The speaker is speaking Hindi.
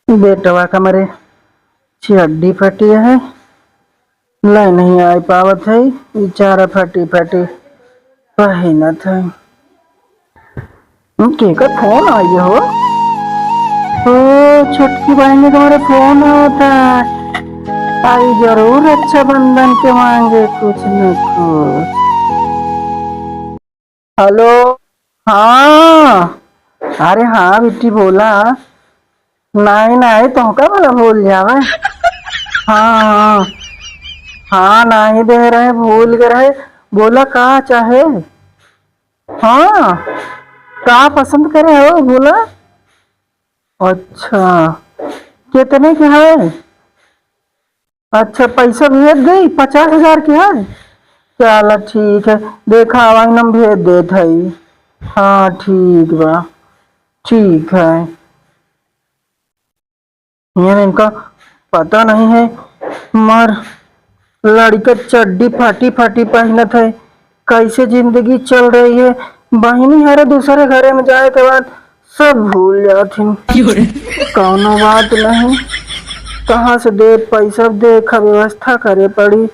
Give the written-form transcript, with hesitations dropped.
बेटवा का मेरे चड्डी फटी है, लाई नहीं आई पावत है, बेचारा फटी फटी पहनत है। के का फोन आई हो? ओ छुटकी बहन का मेरे फोन होता है, आई जरूर रक्षाबंधन के मांगे कुछ न कुछ। हेलो। हाँ, अरे हाँ बिट्टी बोला। नहीं नहीं तो का बोला भूल जावे। हाँ हाँ हाँ, नहीं दे रहे, भूल गए रहे। बोला का चाहे? हाँ, का पसंद करे हो बोला। अच्छा, कितने के है? अच्छा, पैसा भेज दे, 50,000 के है। चलो ठीक है, देखा आवाज नम भेज देत है। हाँ ठीक बा, ठीक है। यार इनका पता नहीं है, मर लड़का चड्डी फाटी फाटी पहनत है, कैसे जिंदगी चल रही है। बहनी हरे दूसरे घरे में जाए के बाद सब भूल जाती। कौनो बात नहीं, कहाँ से दे पैसा, देखा व्यवस्था करे पड़ी।